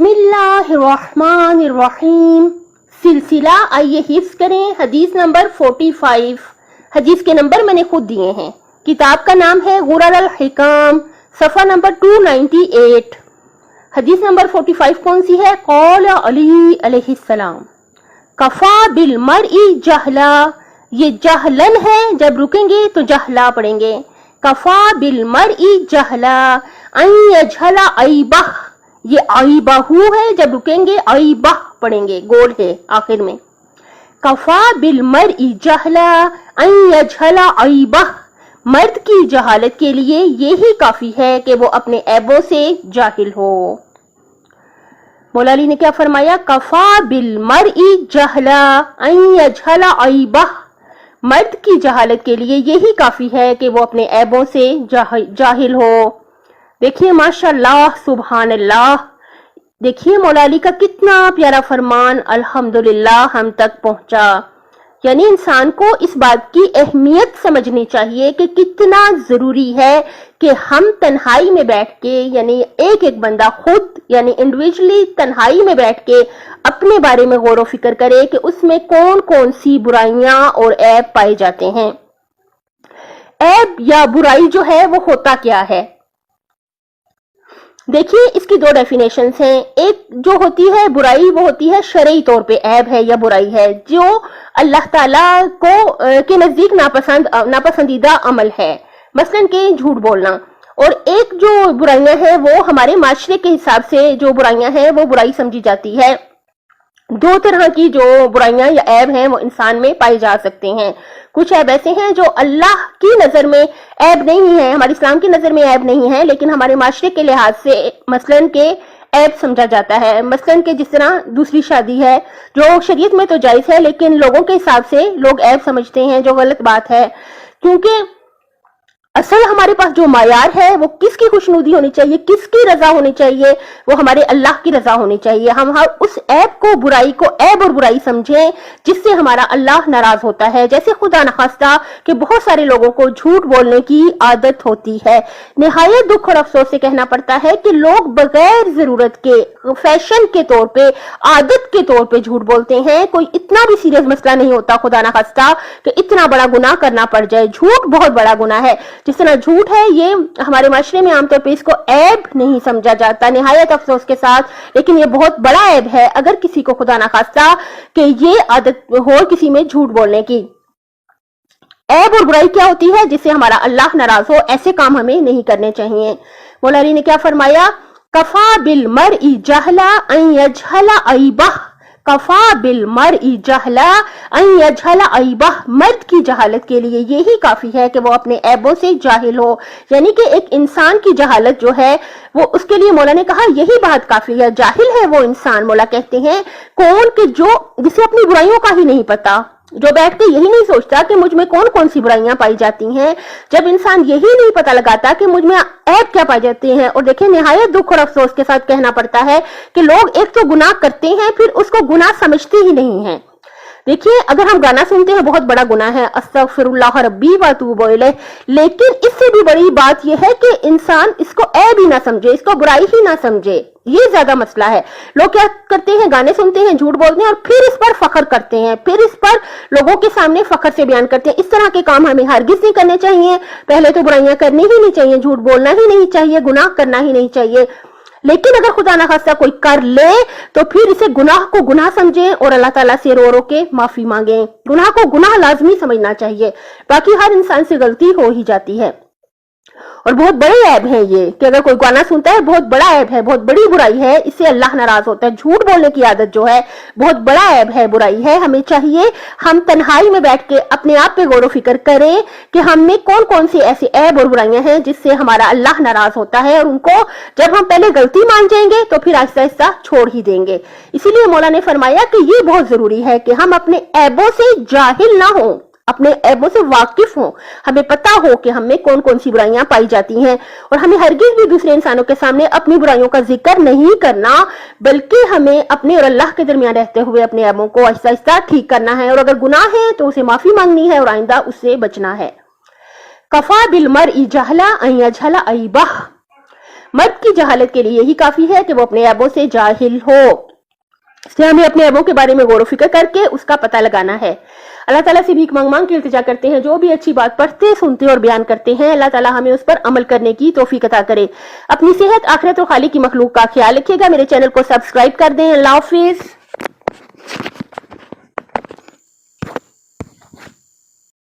बिस्मिल्लाहिर्रहमानिर्रहीम। सिलसिला आइए हिफ्ज़ करें। हदीस नंबर 45। हदीस के नंबर मैंने खुद दिए हैं। किताब का नाम है गुरर अल हिकाम, सफ़ा नंबर 298। हदीस नंबर 45 कौन सी है? क़ौल अली अलैहिस्सलाम कफ़ा बिल मरई जहला। ये जहलन है, जब रुकेंगे तो जहला पढ़ेंगे। कफ़ा बिल मरई जहला अन यजहला अयबह। ये आईबाहू है, जब रुकेंगे आईबाह पढ़ेंगे, गोल है आखिर में। कफा बिल मरई जहला अन यजहला अयबह। मर्द की जहालत के लिए यही काफी है कि वो अपने ऐबों से जाहिल हो। मौला अली ने क्या फरमाया? कफा बिल मरई जहला अन यजहला अयबह। मर्द की जहालत के लिए यही काफी है कि वो अपने ऐबों से जाहिल हो। देखिए माशाअल्लाह, सुभान अल्लाह। देखिए मौला अली का कितना प्यारा फरमान अल्हम्दुलिल्लाह हम तक पहुंचा। यानी इंसान को इस बात की अहमियत समझनी चाहिए कि कितना जरूरी है कि हम तन्हाई में बैठ के, यानी एक एक बंदा खुद यानी इंडिविजुअली तन्हाई में बैठ के अपने बारे में गौर व फिक्र करे कि उसमें कौन कौन सी बुराइयां और ऐब पाए जाते हैं। ऐब या बुराई जो है वो होता क्या है? देखिए इसकी दो डेफिनेशंस हैं। एक जो होती है बुराई, वो होती है शरई तौर पे ऐब है या बुराई है, जो अल्लाह ताला को के नजदीक नापसंदीदा अमल है, मसलन के झूठ बोलना। और एक जो बुराइयां हैं वो हमारे माशरे के हिसाब से जो बुराइयां हैं वो बुराई समझी जाती है। दो तरह की जो बुराइयां या ऐब हैं वो इंसान में पाई जा सकते हैं। कुछ ऐब ऐसे हैं जो अल्लाह की नजर में ऐब नहीं है, हमारे इस्लाम की नजर में ऐब नहीं है, लेकिन हमारे माशरे के लिहाज से मसलन के ऐब समझा जाता है। मसलन के जिस तरह दूसरी शादी है जो शरीयत में तो जायज है, लेकिन लोगों के हिसाब से लोग ऐब समझते हैं, जो गलत बात है। क्योंकि असल हमारे पास जो मायार है वो किसकी खुशनुदी होनी चाहिए, किसकी रजा होनी चाहिए, वो हमारे अल्लाह की रजा होनी चाहिए। हम उस ऐब को, बुराई को ऐब और बुराई समझें जिससे हमारा अल्लाह नाराज होता है। जैसे खुदा न खास्ता कि बहुत सारे लोगों को झूठ बोलने की आदत होती है। निहायत दुख और अफसोस से कहना पड़ता है कि लोग बगैर जरूरत के, फैशन के तौर पे, आदत के तौर पे झूठ बोलते हैं। कोई इतना भी सीरियस मसला नहीं होता खुदा न खास्ता कि इतना बड़ा गुनाह करना पड़ जाए। झूठ बहुत बड़ा गुनाह है। जिस तरह झूठ है, ये हमारे माशरे में आमतौर पर इसको ऐब नहीं समझा जाता, निहायत अफसोस के साथ, लेकिन ये बहुत बड़ा ऐब है अगर किसी को खुदा ना खास्ता कि ये आदत हो किसी में झूठ बोलने की। ऐब और बुराई क्या होती है? जिससे हमारा अल्लाह नाराज हो, ऐसे काम हमें नहीं करने चाहिए। मौला अली ने क्या फरमाया? कफा बिल मरई जहला अन यजहला अयबह। कफा बिल मरई जहला अन यजहला अयबह। मर्द की जहालत के लिए यही काफी है कि वो अपने ऐबों से जाहिल हो। यानी कि एक इंसान की जहालत जो है वो, उसके लिए मौला ने कहा यही बात काफी है। जाहिल है वो इंसान, मौला कहते हैं कौन के जो जिसे अपनी बुराइयों का ही नहीं पता, जो बैठ के यही नहीं सोचता कि मुझ में कौन कौन सी बुराइयां पाई जाती हैं। जब इंसान यही नहीं पता लगाता कि मुझ में ऐब क्या पाई जाती हैं। और देखिए निहायत दुख और अफसोस के साथ कहना पड़ता है कि लोग एक तो गुनाह करते हैं, फिर उसको गुनाह समझते ही नहीं हैं। देखिए अगर हम गाना सुनते हैं बहुत बड़ा गुनाह है, अस्तगफिरुल्लाह रब्बी व अतूबु इलैह, लेकिन इससे भी बड़ी बात यह है कि इंसान इसको ऐब ही ना समझे, इसको बुराई ही ना समझे। ये ज्यादा मसला है। लोग क्या करते हैं, गाने सुनते हैं, झूठ बोलते हैं और फिर इस पर फख्र करते हैं, फिर इस पर लोगों के सामने फख्र से बयान करते हैं। इस तरह के काम हमें हरगिज नहीं करने चाहिए। पहले तो बुराइयां करनी ही नहीं चाहिए, झूठ बोलना ही नहीं चाहिए, गुनाह करना ही नहीं चाहिए। लेकिन अगर खुदा ना खास्ता कोई कर ले तो फिर इसे गुनाह को गुनाह समझें और अल्लाह ताला से रो रो के माफी मांगे। गुनाह को गुनाह लाजमी समझना चाहिए। बाकी हर इंसान से गलती हो ही जाती है। और बहुत बड़े ऐब है ये कि अगर कोई गाना सुनता है, बहुत बड़ा ऐब है, बहुत बड़ी बुराई है, इससे अल्लाह नाराज होता है। झूठ बोलने की आदत जो है बहुत बड़ा ऐब है, बुराई है। हमें चाहिए हम तन्हाई में बैठ के अपने आप पे गौर व फिक्र करें कि हम में कौन कौन सी ऐसी ऐब और बुराइयां हैं जिससे हमारा अल्लाह नाराज होता है। और उनको जब हम पहले गलती मान जाएंगे तो फिर आहिस्ता आहिस्ता छोड़ ही देंगे। इसीलिए मौला ने फरमाया कि ये बहुत जरूरी है कि हम अपने ऐबों से जाहिल ना हो, अपने ऐबों से वाकिफ हो, हमें पता हो कि हमें कौन कौन सी बुराइयां पाई जाती हैं। और हमें हरगिज भी दूसरे इंसानों के सामने अपनी बुराइयों का जिक्र नहीं करना, बल्कि हमें अपने और अल्लाह के दरमियान रहते हुए अपने ऐबों को आहिस्ता आहिस्ता ठीक करना है। और अगर गुनाह है तो उसे माफी मांगनी है और आइंदा उससे बचना है। कफा बिल मरई जहला अन यजहला अयबह। مرد کی جہالت کے لیے یہی کافی ہے کہ وہ اپنے عیبوں سے جاہل ہو، اس لیے ہمیں اپنے عیبوں کے بارے میں غور و فکر کر کے اس کا پتہ لگانا ہے۔ اللہ تعالیٰ سے بھیک مانگ مانگ کے التجا کرتے ہیں، جو بھی اچھی بات پڑھتے سنتے اور بیان کرتے ہیں اللہ تعالیٰ ہمیں اس پر عمل کرنے کی توفیق عطا کرے۔ اپنی صحت، آخرت اور خالق کی مخلوق کا خیال رکھیے گا۔ میرے چینل کو سبسکرائب کر دیں۔ اللہ حافظ۔